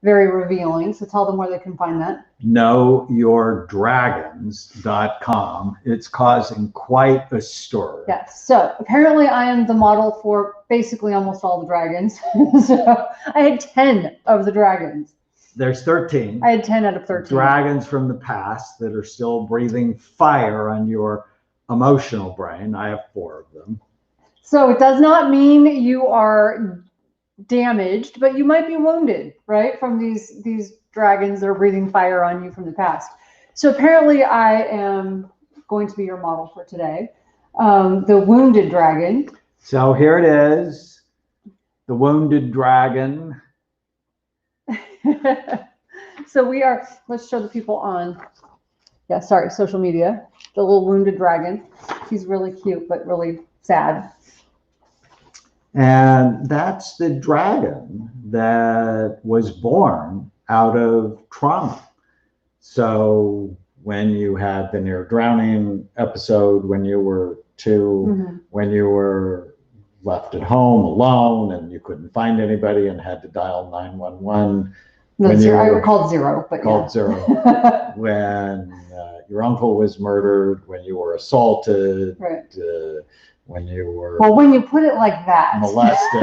very revealing. So tell them where they can find that. knowyourdragons.com. It's causing quite a stir. Yes. So apparently I am the model for basically almost all the dragons. So I had 10 of the dragons. There's 13. I had 10 out of 13. Dragons from the past that are still breathing fire on your emotional brain. I have 4 of them. So it does not mean you are damaged, but you might be wounded, right? From these dragons that are breathing fire on you from the past. So apparently I am going to be your model for today. The wounded dragon. So here it is. The wounded dragon. So we are, let's show the people on, social media. The little wounded dragon. He's really cute, but really sad. And that's the dragon that was born out of trauma. So when you had the near drowning episode, when you were 2, when you were left at home alone and you couldn't find anybody and had to dial 911. No, I called 0, but called 0. When your uncle was murdered, when you were assaulted, right. When you were when you put it like that, molested.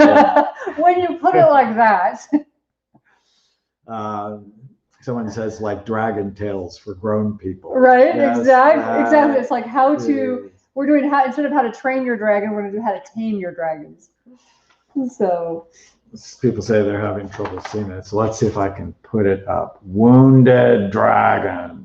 When you put it like that. Someone says like dragon tales for grown people. Right, yes, exactly. It's like how to, we're doing how, instead of how to train your dragon, we're going to do how to tame your dragons. So people say they're having trouble seeing it. So let's see if I can put it up. Wounded dragon.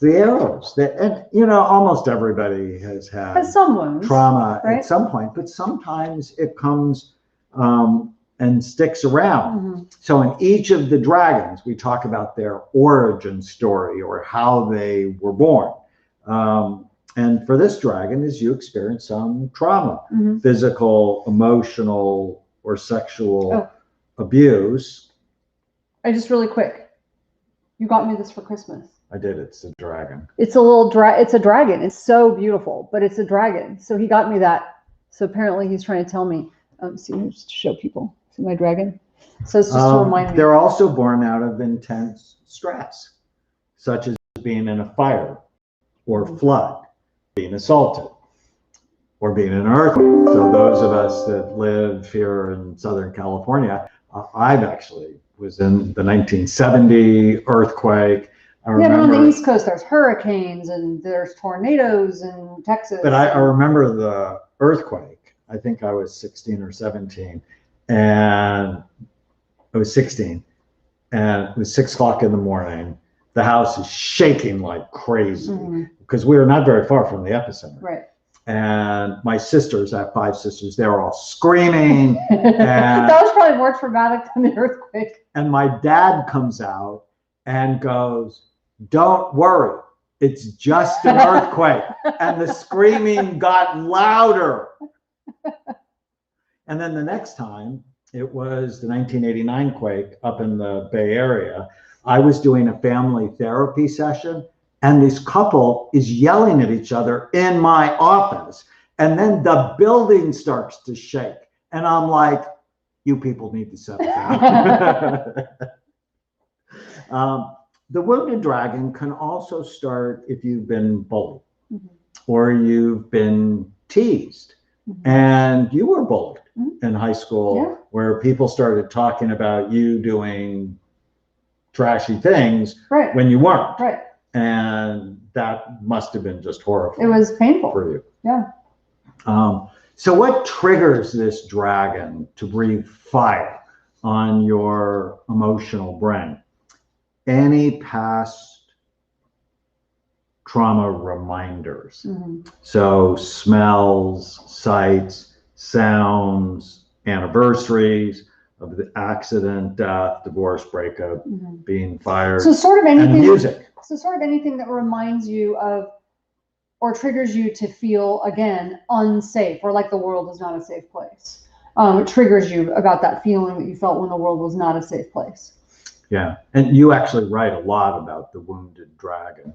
The arrows that, and almost everybody has had some wounds, trauma right? At some point, but sometimes it comes and sticks around. So in each of the dragons, we talk about their origin story or how they were born. And for this dragon, is you experience some trauma, physical, emotional, or sexual abuse. I just really quick, you got me this for Christmas. I did. It's a dragon. It's a little it's a dragon. It's so beautiful, but it's a dragon. So he got me that. So apparently he's trying to tell me. See, just to show people. See my dragon. So it's just to remind me. They're also born out of intense stress, such as being in a fire or flood, being assaulted, or being in an earthquake. So those of us that live here in Southern California, I've actually was in the 1970 earthquake. But on the East Coast, there's hurricanes and there's tornadoes in Texas. But I remember the earthquake. I think I was 16 or 17, and I was 16, and it was 6 o'clock in the morning. The house is shaking like crazy because we were not very far from the epicenter. Right. And my sisters, I have 5 sisters, they were all screaming. That was probably more traumatic than the earthquake. And my dad comes out and goes, "Don't worry, it's just an earthquake." And the screaming got louder. And then the next time, it was the 1989 quake up in the Bay Area. I was doing a family therapy session, and this couple is yelling at each other in my office. And then the building starts to shake. And I'm like, you people need to settle down. The wounded dragon can also start if you've been bullied or you've been teased. And you were bullied in high school, where people started talking about you doing trashy things when you weren't. Right. And that must have been just horrible. It was painful for you. Yeah. So what triggers this dragon to breathe fire on your emotional brain? Any past trauma reminders. So smells, sights, sounds, anniversaries of the accident, death, divorce, breakup, being fired. So sort of anything. And music. So sort of anything that reminds you of or triggers you to feel, again, unsafe, or like the world is not a safe place. It triggers you about that feeling that you felt when the world was not a safe place. Yeah, and you actually write a lot about the wounded dragon,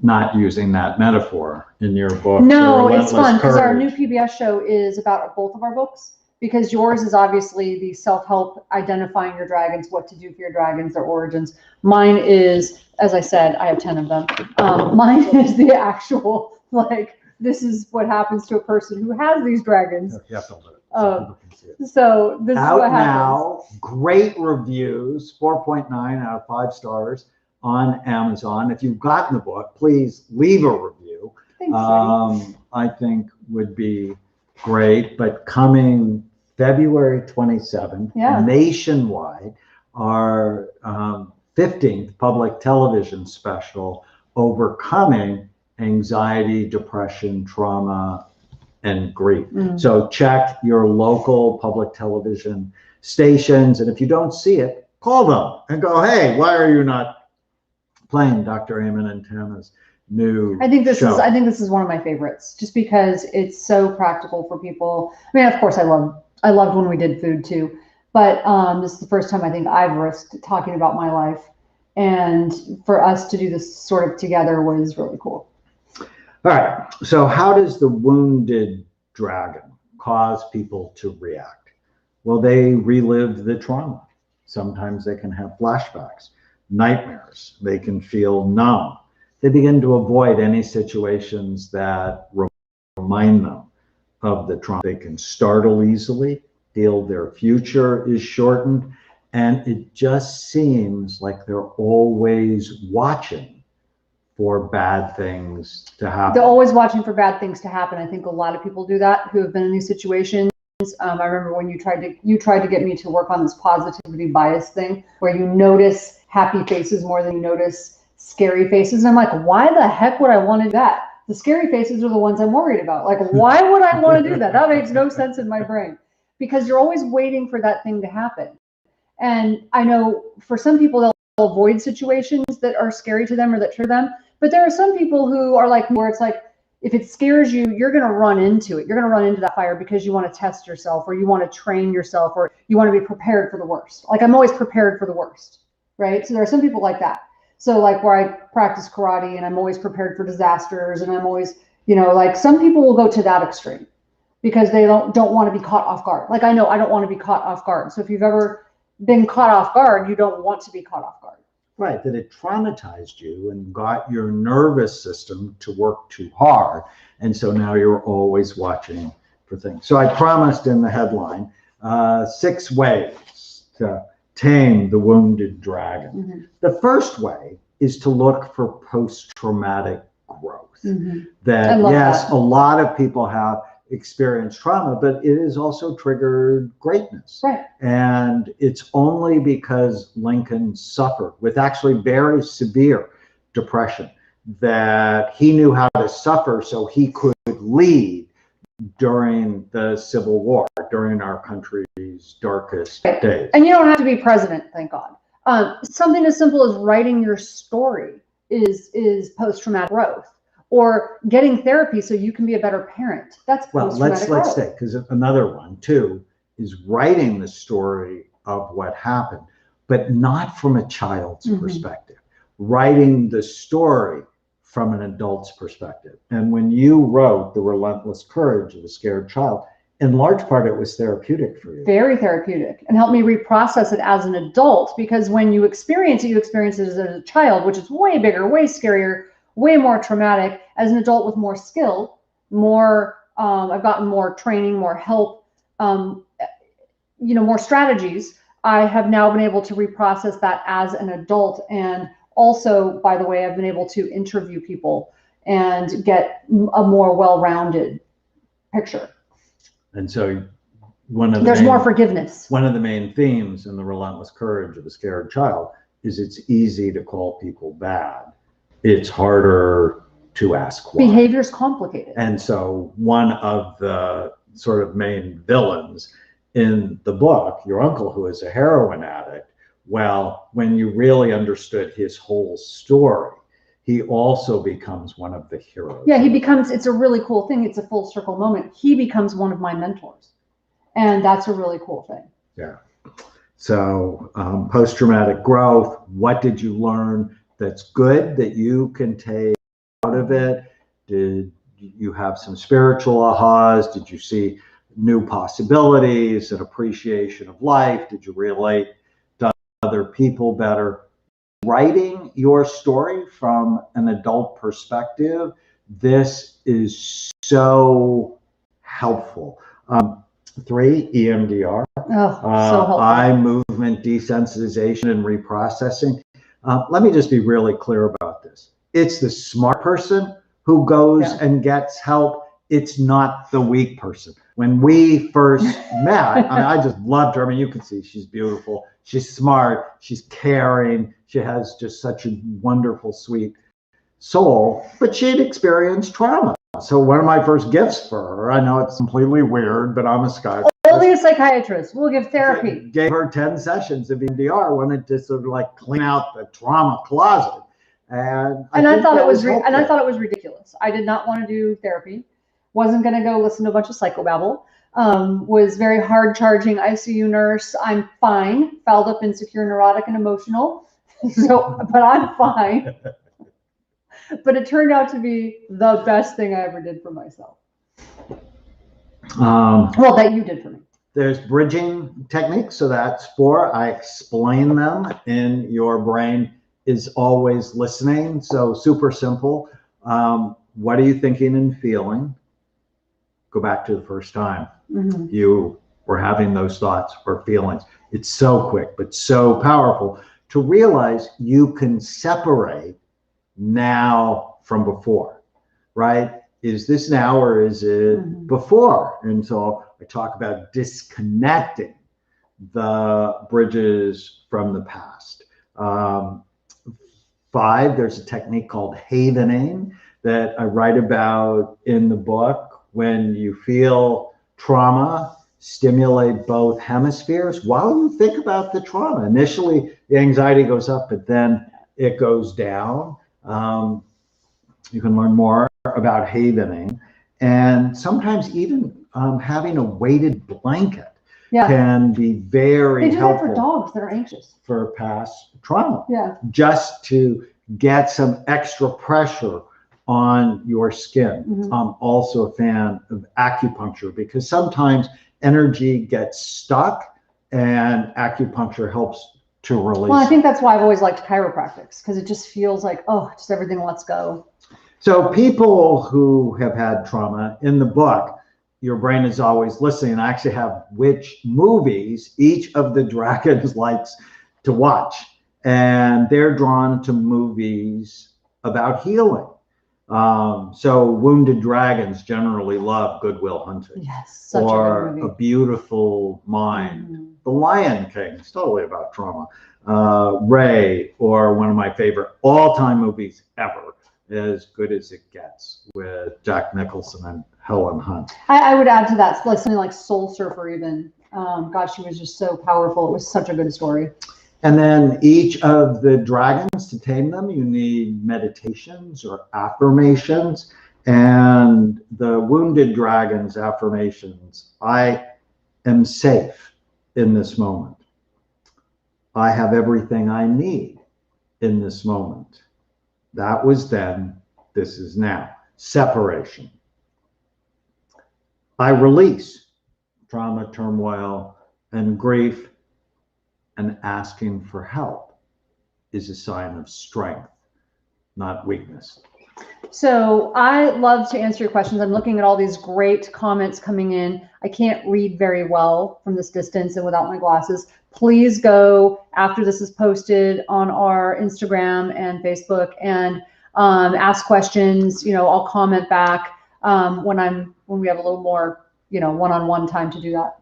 not using that metaphor in your book. No, it's fun because our new PBS show is about both of our books. because yours is obviously the self-help, identifying your dragons, what to do for your dragons, their origins. Mine is, as I said, I have 10 of them. Mine is the actual, like, this is what happens to a person who has these dragons. You have to hold it So this is what happens. Now, great reviews, 4.9 out of 5 stars on Amazon. If you've gotten the book, please leave a review. Thanks, I think would be great. But coming February 27th, nationwide, our 15th public television special, Overcoming Anxiety, Depression, Trauma, and Grief. So check your local public television stations, and if you don't see it, call them and go, hey, why are you not playing Dr. Amen and Tama's new I think this show? I think this is one of my favorites, just because it's so practical for people. I mean, of course, I loved when we did food too, but this is the first time I think I've risked talking about my life, and for us to do this sort of together was really cool. All right, so how does the wounded dragon cause people to react? Well, they relive the trauma. Sometimes they can have flashbacks, nightmares. They can feel numb. They begin to avoid any situations that remind them of the trauma. They can startle easily, feel their future is shortened, and it just seems like they're always watching for bad things to happen. They're always watching for bad things to happen. I think a lot of people do that who have been in these situations. I remember when you tried to get me to work on this positivity bias thing, where you notice happy faces more than you notice scary faces. And I'm like, why the heck would I want to do that? The scary faces are the ones I'm worried about. Like, why would I want to do that? That makes no sense in my brain, because you're always waiting for that thing to happen. And I know for some people, they'll avoid situations that are scary to them or that trigger them. But there are some people who are like, where it's like, if it scares you, you're going to run into it. You're going to run into that fire because you want to test yourself, or you want to train yourself, or you want to be prepared for the worst. Like, I'm always prepared for the worst, right? So there are some people like that. So like where I practice karate and I'm always prepared for disasters, and I'm always, like, some people will go to that extreme because they don't want to be caught off guard. Like, I know I don't want to be caught off guard. So if you've ever been caught off guard, you don't want to be caught off guard. Right, that it traumatized you and got your nervous system to work too hard. And so now you're always watching for things. So I promised in the headline, 6 ways to tame the wounded dragon. The first way is to look for post-traumatic growth. That, yes, a lot of people have experienced trauma, but it has also triggered greatness. Right. And it's only because Lincoln suffered with actually very severe depression that he knew how to suffer so he could lead during the Civil War, during our country's darkest days. And you don't have to be president, thank God. Something as simple as writing your story is post-traumatic growth. Or getting therapy so you can be a better parent. That's post-traumatic growth. Let's say, because another one too is writing the story of what happened, but not from a child's perspective. Writing the story from an adult's perspective. And when you wrote The Relentless Courage of a Scared Child, in large part, it was therapeutic for you. Very therapeutic, and helped me reprocess it as an adult, because when you experience it as a child, which is way bigger, way scarier, way more traumatic. As an adult with more skill, I've gotten more training, more help, more strategies. I have now been able to reprocess that as an adult. And also, by the way, I've been able to interview people and get a more well-rounded picture. And so there's more forgiveness. One of the main themes in The Relentless Courage of a Scared Child is it's easy to call people bad. It's harder to ask why. Behavior's complicated. And so one of the sort of main villains in the book, your uncle, who is a heroin addict, well, when you really understood his whole story, he also becomes one of the heroes. Yeah, it's a really cool thing. It's a full circle moment. He becomes one of my mentors. And that's a really cool thing. Yeah. So post-traumatic growth, what did you learn that's good that you can take out of it? Did you have some spiritual ahas? Did you see new possibilities, an appreciation of life? Did you relate to other people better? Writing your story from an adult perspective, this is so helpful. 3, EMDR. Oh, so helpful. Eye movement desensitization and reprocessing. Let me just be really clear about this. It's the smart person who goes and gets help. It's not the weak person. When we first met, I just loved her. I mean, you can see she's beautiful. She's smart. She's caring. She has just such a wonderful, sweet soul. But she'd experienced trauma. So one of my first gifts for her, I know it's completely weird, but I'm a psychiatrist. Only a psychiatrist will give therapy. Gave her 10 sessions of EMDR, wanted to sort of like clean out the trauma closet. And I thought it was ridiculous. I did not want to do therapy. Wasn't going to go listen to a bunch of psychobabble. Was very hard charging ICU nurse. I'm fine. Fouled up, insecure, neurotic, and emotional. But I'm fine. But it turned out to be the best thing I ever did for myself. Well, that you did for me. There's bridging techniques. So that's 4. I explain them in Your Brain is Always Listening. So super simple. What are you thinking and feeling? Go back to the first time you were having those thoughts or feelings. It's so quick, but so powerful to realize you can separate now from before, right? Is this now or is it before? And so I talk about disconnecting the bridges from the past. 5, there's a technique called havening that I write about in the book. When you feel trauma, stimulate both hemispheres while you think about the trauma. Initially, the anxiety goes up, but then it goes down. You can learn more about havening. And sometimes even having a weighted blanket can be very helpful. They do that for dogs that are anxious. For past trauma. Yeah. Just to get some extra pressure on your skin. I'm also a fan of acupuncture because sometimes energy gets stuck and acupuncture helps to release. Well, I think that's why I've always liked chiropractics because it just feels like, oh, just everything lets go. So people who have had trauma, in the book, Your Brain is Always Listening, I actually have which movies each of the dragons likes to watch. And they're drawn to movies about healing. So Wounded Dragons generally love Good Will Hunting. Yes, such or a good movie. A Beautiful Mind. The Lion King is totally about trauma. Ray, or one of my favorite all-time movies ever, As Good as It Gets, with Jack Nicholson and Helen Hunt. I would add to that, like something like Soul Surfer even. God, she was just so powerful. It was such a good story. And then each of the dragons, to tame them, you need meditations or affirmations. And the Wounded Dragon's affirmations: I am safe in this moment. I have everything I need in this moment. That was then, this is now. Separation. I release trauma, turmoil, and grief. And asking for help is a sign of strength, not weakness. So I love to answer your questions. I'm looking at all these great comments coming in. I can't read very well from this distance and without my glasses. Please go after this is posted on our Instagram and Facebook and ask questions. You know, I'll comment back when we have a little more, one-on-one time to do that.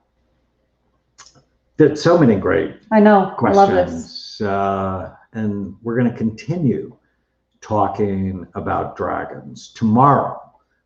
There's so many great questions. I love this. And we're going to continue talking about dragons. Tomorrow,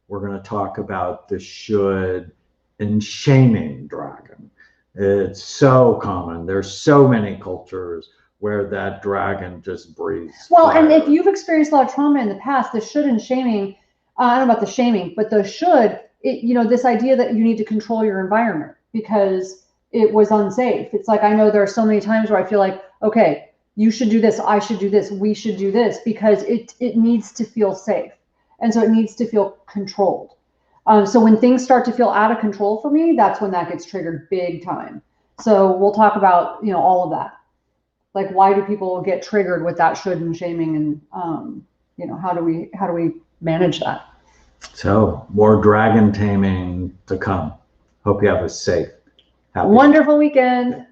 we're going to talk about the should and shaming dragon. It's so common. There's so many cultures where that dragon just breathes Well, fire. And if you've experienced a lot of trauma in the past, the should and shaming, I don't know about the shaming, but the should, this idea that you need to control your environment because it was unsafe. It's like, I know there are so many times where I feel like, okay, you should do this, I should do this, we should do this, because it needs to feel safe. And so it needs to feel controlled. So when things start to feel out of control for me, that's when that gets triggered big time. So we'll talk about, all of that. Like, why do people get triggered with that should and shaming, and how do we manage that? So more dragon taming to come. Hope you have a safe, happy wonderful weekend.